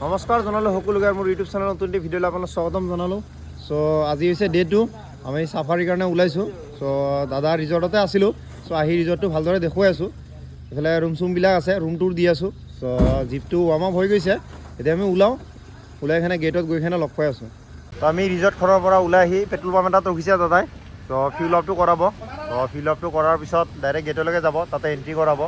নমস্কাৰ জনালোঁ সকলোকে মোৰ ইউটিউব চেনেল নতুন ভিডিঅ'লৈ আপোনাক স্বাগতম জনালোঁ। চ' আজি হৈছে ডে 2, আমি চাফাৰীৰ কাৰণে ওলাইছোঁ। চ' দাদা ৰিজৰ্টতে আছিলোঁ। চ' আহি ৰিজৰ্টটো ভালদৰে দেখুৱাই আছোঁ। এইফালে ৰুম চুমবিলাক আছে, ৰুম টুৰ দি আছোঁ। চ' জিপটো ৱাৰ্ম আপ হৈ গৈছে, এতিয়া আমি ওলাই কিনে গেটত গৈ কিনে লগ পাই আছোঁ। তো আমি ৰিজৰ্ট ঘৰৰ পৰা ওলাই আহি পেট্ৰল পাম্প এটাত ৰখিছে দাদাই। ত' ফিউল আপটো কৰাব। ত' ফিউল আপটো কৰাৰ পিছত ডাইৰেক্ট গেটলৈকে যাব, তাতে এণ্ট্ৰি কৰাব।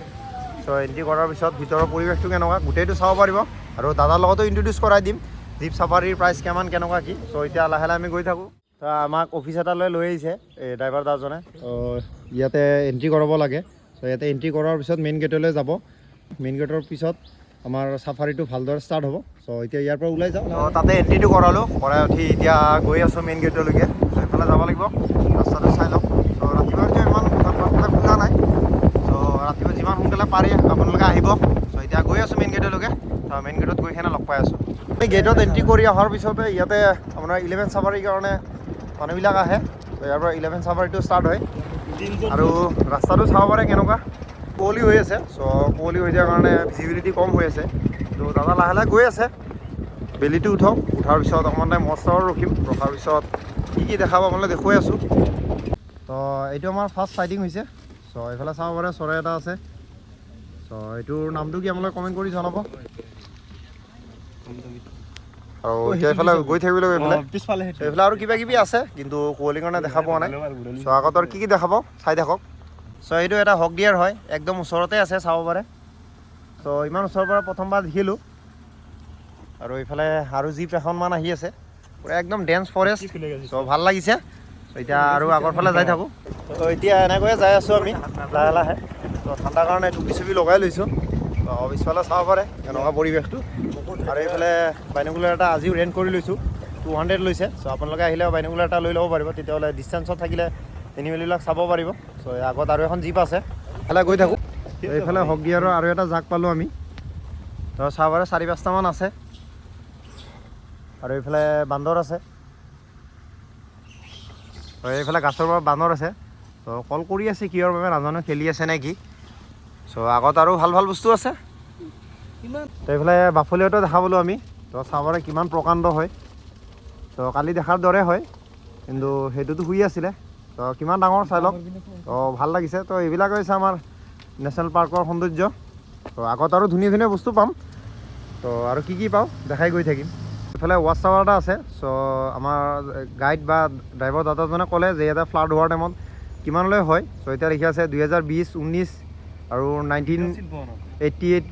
চ' এণ্ট্ৰি কৰাৰ পিছত ভিতৰৰ পৰিৱেশটো কেনেকুৱা গোটেইটো চাব পাৰিব আৰু দাদাৰ লগতো ইণ্ট্ৰডিউচ কৰাই দিম জীপ চাফাৰীৰ প্ৰাইচ কিমান কেনেকুৱা কি। চ' এতিয়া লাহে লাহে আমি গৈ থাকোঁ। তো আমাক অফিচ এটালৈ লৈ আহিছে এই ড্ৰাইভাৰ দাজনে। ইয়াতে এণ্ট্ৰি কৰাব লাগে। চ' ইয়াতে এণ্ট্ৰি কৰাৰ পিছত মেইন গেটলৈ যাব। মেইন গেটৰ পিছত আমাৰ চাফাৰীটো ভালদৰে ষ্টাৰ্ট হ'ব। চ' এতিয়া ইয়াৰ পৰা ওলাই যাওঁ। তাতে এণ্ট্ৰিটো কৰালোঁ, কৰাই উঠি এতিয়া গৈ আছোঁ মেইন গেটলৈকে। চ' এইফালে যাব লাগিব, ৰাস্তাটো চাই লওক। চ' ৰাতিপুৱা ইমান দোকান খোলা নাই। চ' ৰাতিপুৱা যিমান সোনকালে পাৰি আপোনালোকে আহিব। চ' এতিয়া গৈ আছোঁ মেইন গেটলৈকে। মেইন গেটত গৈ কিনে লগ পাই আছোঁ। এই গেটত এণ্ট্ৰি কৰি অহাৰ পিছতে ইয়াতে আপোনাৰ 11 চাফাৰীৰ কাৰণে মানুহবিলাক আহে। ত' ইয়াৰ পৰা 11 চাফাৰীটো ষ্টাৰ্ট হয় আৰু ৰাস্তাটো চাব পাৰে কেনেকুৱা কুঁৱলী হৈ আছে। চ' কুঁৱলী হৈ যোৱাৰ কাৰণে ভিজিবিলিটি কম হৈ আছে। ত' দাদা লাহে লাহে গৈ আছে। বেলিটো উঠক, উঠাৰ পিছত অকণমান টাইম মস্তাৰত ৰখিম। ৰখাৰ পিছত কি দেখাব আপোনালোকে দেখুৱাই আছোঁ। তো এইটো আমাৰ ফাৰ্ষ্ট চাইটিং হৈছে। চ' এইফালে চাব পাৰে চৰাই এটা আছে। চ' এইটোৰ নামটো কি আপোনালোকে কমেণ্ট কৰি জনাব। আৰু এতিয়া এইফালে গৈ থাকিব লাগিব। এইফালে আৰু কিবা কিবি আছে, কিন্তু কুঁৱলীৰ কাৰণে দেখা পোৱা নাই। চ' আগত আৰু কি দেখাব চাই থাকক। চ' এইটো এটা হক ডিয়াৰ হয়, একদম ওচৰতে আছে, চাব পাৰে। চ' ইমান ওচৰৰ পৰা প্ৰথমবাৰ দেখিলোঁ। আৰু এইফালে আৰু জীপ এখনমান আহি আছে, পুৰা একদম ডেন্স ফৰেষ্ট। চ' ভাল লাগিছে। চ' এতিয়া আৰু আগৰ ফালে যাই থাকোঁ। ত' এতিয়া এনেকৈয়ে যাই আছোঁ আমি লাহে লাহে। ত' ঠাণ্ডাৰ কাৰণে টুপি চুপি লগাই লৈছোঁ। পিছফালে চাব পাৰে এনেকুৱা পৰিৱেশটো। আৰু এইফালে বাইনকুলাৰ এটা আজিও ৰেণ্ট কৰি লৈছোঁ, 200 লৈছে। চ' আপোনালোকে আহিলে বাইনকুলাৰ এটা লৈ ল'ব পাৰিব, তেতিয়াহ'লে ডিষ্টেঞ্চত থাকিলে এনিমেলবিলাক চাব পাৰিব। চ' আগত আৰু এখন জীপ আছে, এইফালে গৈ থাকোঁ। এইফালে হক ডিয়াৰৰ আৰু এটা জাক পালোঁ আমি। তো চাব পাৰে 4-5টামান আছে। আৰু এইফালে বান্দৰ আছে। এইফালে গাছৰ পৰা বান্দৰ আছে। তো কল কৰি আছে কিহৰ বাবে নাজানো, খেলি আছে নে কি। চ' আগত আৰু ভাল ভাল বস্তু আছে। তো এইফালে বাফলিয়াটো দেখা পালোঁ আমি। তো চাবৰে কিমান প্ৰকাণ্ড হয়। তো কালি দেখাৰ দৰে হয়, কিন্তু সেইটোতো শুই আছিলে। তো কিমান ডাঙৰ চাই লওক। তো ভাল লাগিছে। তো এইবিলাক হৈছে আমাৰ নেশ্যনেল পাৰ্কৰ সৌন্দৰ্য। তো আগত আৰু ধুনীয়া ধুনীয়া বস্তু পাম। তো আৰু কি পাওঁ দেখাই গৈ থাকিম। এইফালে ৱাচ টাৱাৰ এটা আছে। চ' আমাৰ গাইড বা ড্ৰাইভাৰ দাদাজনে ক'লে যে ইয়াতে ফ্লাড হোৱাৰ টাইমত কিমানলৈ হয়। চ' এতিয়া লিখি আছে 2020, 19 আৰু 1988।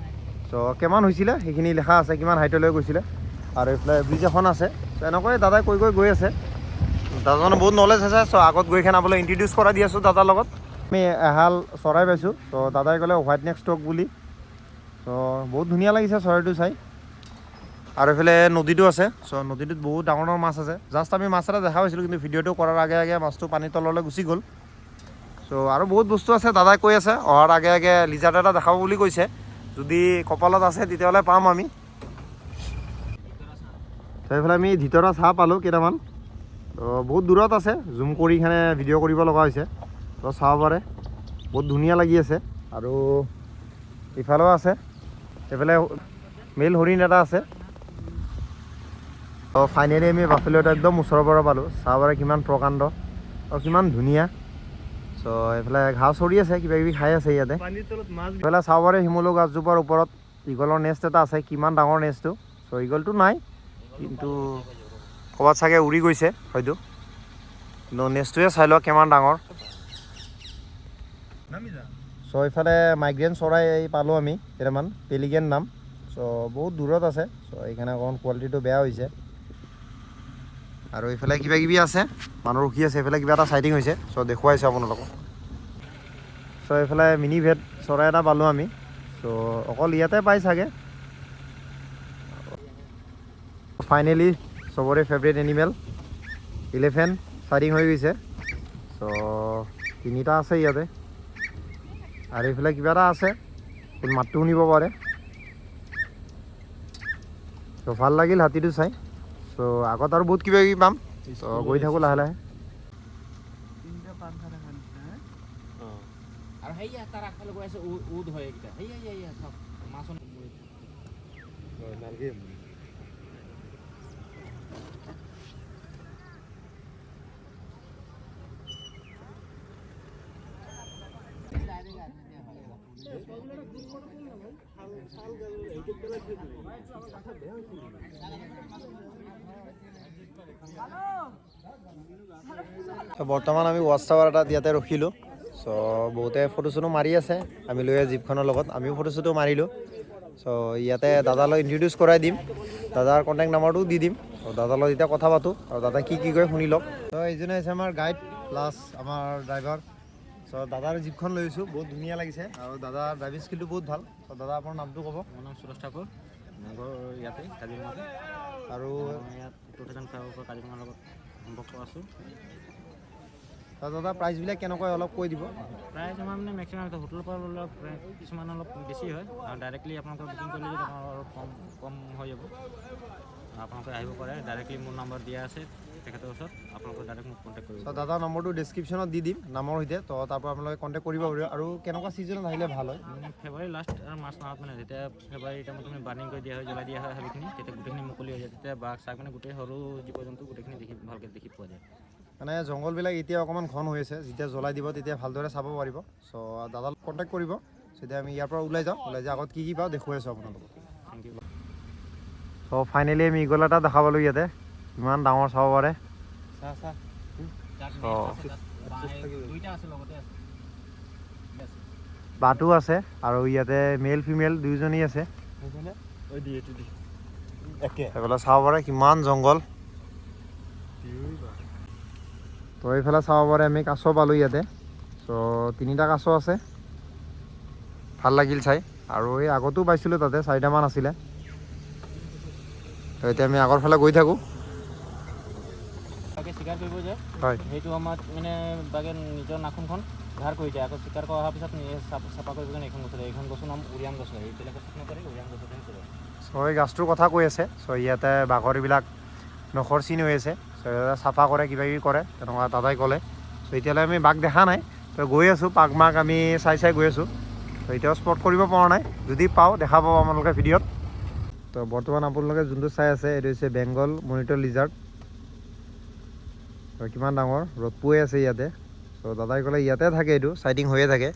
চ' কিমান হৈছিলে সেইখিনি লেখা আছে, কিমান হাইটলৈ গৈছিলে। আৰু এইফালে ব্ৰিজ এখন আছে। চ' এনেকৈ দাদাই গৈ আছে। দাদাজনে বহুত নলেজ আছে। চ' আগত গৈ কিনে আপোনালোক ইণ্ট্ৰডিউচ কৰাই দি আছোঁ দাদাৰ লগত। আমি এহাল চৰাই পাইছোঁ। চ' দাদাই ক'লে হোৱাইট নেক ষ্টক বুলি। চ' বহুত ধুনীয়া লাগিছে চৰাইটো চাই। আৰু এইফালে নদীটো আছে। চ' নদীটোত বহুত ডাঙৰ ডাঙৰ মাছ আছে। জাষ্ট আমি মাছ এটা দেখা পাইছিলোঁ, কিন্তু ভিডিঅ'টো কৰাৰ আগে আগে মাছটো পানীৰ তললৈ গুচি গ'ল। চ' আৰু বহুত বস্তু আছে। দাদাই কৈ আছে অহাৰ আগে আগে লিজাৰ্ড এটা দেখাব বুলি কৈছে। যদি কপালত আছে তেতিয়াহ'লে পাম আমি। সেইফালে আমি ভিতৰত চাহ পালোঁ কেইটামান। তো বহুত দূৰত আছে, জুম কৰি কিনে ভিডিঅ' কৰিব লগা হৈছে। তো চাব পাৰে বহুত ধুনীয়া লাগি আছে। আৰু ইফালেও আছে, এইফালে মেল হৰিণ এটা আছে। তো ফাইনেলি আমি বাফেলিঅ'টো একদম ওচৰৰ পৰা পালোঁ। চাব পাৰে কিমান প্ৰকাণ্ড আৰু কিমান ধুনীয়া। চ' এইফালে ঘাঁহ চৰি আছে, কিবা কিবি খাই আছে ইয়াতে। এইফালে চাব পাৰে শিমলু গছজোপাৰ ওপৰত ইগলৰ নেষ্ট এটা আছে। কিমান ডাঙৰ নেষ্টটো। চ' ইগলটো নাই, কিন্তু ক'ৰবাত চাগে উৰি গৈছে হয়তো। কিন্তু নেষ্টটোৱে চাই লওক কিমান ডাঙৰ। চ' এইফালে মাইগ্ৰেন চৰাই পালোঁ আমি কেইটামান, পেলিগেন নাম। চ' বহুত দূৰত আছে। চ' এইকাৰণে অকণমান কোৱালিটিটো বেয়া হৈছে। আৰু এইফালে কিবা কিবি আছে, মানুহ ৰখি আছে। এইফালে কিবা এটা চাইটিং হৈছে। চ' দেখুৱাইছোঁ আপোনালোকক। চ' এইফালে মিনি ভেট চৰাই এটা পালোঁ আমি। চ' অকল ইয়াতে পাই চাগে। ফাইনেলি চবৰে ফেভৰেট এনিমেল এলিফেণ্ট চাইটিং হৈ গৈছে। চ' 3টা আছে ইয়াতে। আৰু এইফালে কিবা এটা আছে, মাতটো শুনিব পাৰে। চ' ভাল লাগিল হাতীটো চাই। চ' আগত আৰু বহুত কিবা কিবি পাম। চ' গৈ থাকোঁ লাহে লাহে। আৰু সেইয়া তাৰ আগফালে গৈ আছে উদ হয় এইকেইটা। সেইয়া চব মাছ বৰ্তমান আমি ৱাচ টাৱাৰ এটাত ইয়াতে ৰখিলোঁ। চ' বহুতে ফটো চটো মাৰি আছে আমি লৈ জীপখনৰ লগত, আমিও ফটো চটো মাৰিলোঁ। চ' ইয়াতে দাদালৈ ইণ্ট্ৰডিউচ কৰাই দিম, দাদাৰ কণ্টেক্ট নাম্বাৰটোও দি দিম। ত' দাদাৰ লগত এতিয়া কথা পাতোঁ আৰু দাদা কি কয় শুনি লওক। ত' এইজনে হৈছে আমাৰ গাইড প্লাছ আমাৰ ড্ৰাইভাৰ। চ' দাদাৰ জীপখন লৈছোঁ, বহুত ধুনীয়া লাগিছে আৰু দাদাৰ ড্ৰাইভিং স্কিলটো বহুত ভাল। ত' দাদা আপোনাৰ নামটো ক'ব। মোৰ নাম সুৰেশ ঠাকুৰ, মোৰ ঘৰ ইয়াতে কাজিৰঙাতে আৰু ইয়াত 2005 পৰা কাজিৰঙাৰ লগত সম্পৰ্ক আছোঁ। দাদা প্ৰাইচবিলাক কেনেকুৱা অলপ কৈ দিব। প্ৰাইচ আমাৰ মানে মেক্সিমাম হোটেলৰ পৰা ল'লে কিছুমান অলপ বেছি হয় আৰু ডাইৰেক্টলি আপোনালোকে বুকিং কৰিলে যদি আপোনাৰ অলপ কম হৈ যাব। আপোনালোকে আহিব পাৰে, ডাইৰেক্টলি মোৰ নম্বৰ দিয়া আছে তেখেতৰ ওচৰত, আপোনালোকে ডাইৰেক্ট মোক কণ্টেক্ট কৰিব। চ' দাদাৰ নম্বৰটো ডিছক্ৰিপশ্যনত দি দিম নামৰ সৈতে। ত' তাৰ পৰা আপোনালোকে কণ্টেক্ট কৰিব পাৰিব। আৰু কেনেকুৱা ছিজনত আহিলে ভাল হয়? ফেব্ৰুৱাৰী লাষ্ট আৰু মাৰ্চ মাহত মানে যেতিয়া ফেব্ৰুৱাৰী টাইমত মানে বাৰ্ণিং কৰি দিয়া হয়, জ্বলাই দিয়া হয় হাবিখিনি, তেতিয়া গোটেইখিনি মুকলি হৈ যায়। তেতিয়া বাঘ চাঘ মানে গোটেই সৰু জীৱ জন্তু গোটেইখিনি ভালকৈ দেখি পোৱা যায়। মানে জংঘলবিলাক এতিয়া অকণমান ঘন হৈ আছে, যেতিয়া জ্বলাই দিব তেতিয়া ভালদৰে চাব পাৰিব। চ' দাদাক কণ্টেক্ট কৰিব। তেতিয়া আমি ইয়াৰ পৰা ওলাই যাওঁ, আগত কি কি পাওঁ দেখুৱাই আছোঁ আপোনালোকক। Thank you. চ' ফাইনেলি আমি ইগল এটা দেখা পালোঁ ইয়াতে, ইমান ডাঙৰ চাব পাৰে। বাটো আছে আৰু ইয়াতে মেল ফিমেল দুয়োজনী আছে। এইফালে চাব পাৰে কিমান জংঘল। তো এইফালে চাব পাৰে আমি কাছ পালোঁ ইয়াতে। চ' 3টা কাছ আছে, ভাল লাগিল চাই। আৰু এই আগতো পাইছিলোঁ তাতে 4টামান আছিলে। তো এতিয়া আমি আগৰ ফালে গৈ থাকোঁ। বাঘে চিকাৰ কৰিব যায়, হয়, সেইটো সময়ত মানে বাঘে নিজৰ নাখুনখন ধাৰ কৰি যায়। আকৌ চিকাৰ কৰা অহাৰ পিছত চাফা কৰিব কাৰণে এইখন গছৰ নাম উৰিয়াম গছ হয়। এইবিলাকে ঠিক নকৰে, উৰিয়াম গছতে কৰে। চ' এই গাছটোৰ কথা কৈ আছে। চ' ইয়াতে বাঘৰ এইবিলাক নখৰ চিন হৈ আছে। চ' ইয়াতে চাফা কৰে, কিবা কিবি কৰে, তেনেকুৱা দাদাই ক'লে। চ' এতিয়ালৈ আমি বাঘ দেখা নাই। তো গৈ আছোঁ, পাক মাক আমি চাই গৈ আছোঁ। তো এতিয়াও স্পট কৰিব পৰা নাই, যদি পাওঁ দেখা পাব আপোনালোকে ভিডিঅ'ত। তো বৰ্তমান আপোনালোকে যোনটো চাই আছে এইটো হৈছে বেংগল মনিটৰ লিজাৰ্ড। তো কিমান ডাঙৰ, ৰ'দ পুৱাই আছে ইয়াতে। চ' দাদাই ক'লে ইয়াতে থাকে, এইটো চাইটিং হৈয়ে থাকে।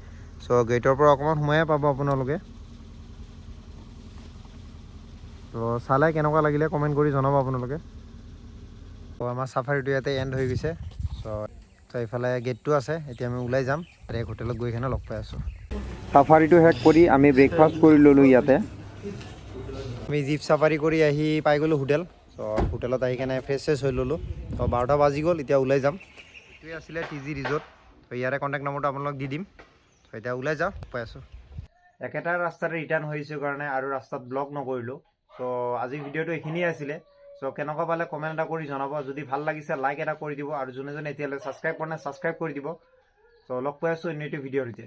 চ' গেটৰ পৰা অকণমান সোমায়ে পাব আপোনালোকে। তো চালে কেনেকুৱা লাগিলে কমেণ্ট কৰি জনাব আপোনালোকে। তো আমাৰ চাফাৰীটো ইয়াতে এণ্ড হৈ গৈছে। চ' এইফালে গেটটো আছে, এতিয়া আমি ওলাই যাম। ডাইৰেক্ট হোটেলত গৈ কিনে লগ পাই আছোঁ। চাফাৰীটো শেষ কৰি আমি ব্ৰেকফাষ্ট কৰি ল'লোঁ ইয়াতে। আমি জীপ চাফাৰী কৰি আহি পাই গ'লোঁ হোটেল। চ' হোটেলত আহি কেনে ফ্ৰেছ হৈ ল'লোঁ। তো 12টা বাজি গ'ল, এতিয়া ওলাই যাম। এইটোৱে আছিলে TG ৰিজৰ্ট। তো ইয়াৰে কণ্টেক্ট নম্বৰটো আপোনালোকক দি দিম। তো এতিয়া ওলাই যাওঁ, পাই আছোঁ। একেটা ৰাস্তাতে ৰিটাৰ্ণ হৈছোঁ কাৰণে আৰু ৰাস্তাত ব্লগ নকৰিলোঁ। চ' আজিৰ ভিডিঅ'টো এইখিনিয়ে আছিলে। চ' কেনেকুৱা পালে কমেণ্ট এটা কৰি জনাব। যদি ভাল লাগিছে লাইক এটা কৰি দিব, আৰু যোনে এতিয়ালৈ ছাবস্ক্ৰাইব কৰা নাই ছাবস্ক্ৰাইব কৰি দিব। চ' লগ পাই আছোঁ অন্য এটি ভিডিঅ'ৰ সৈতে।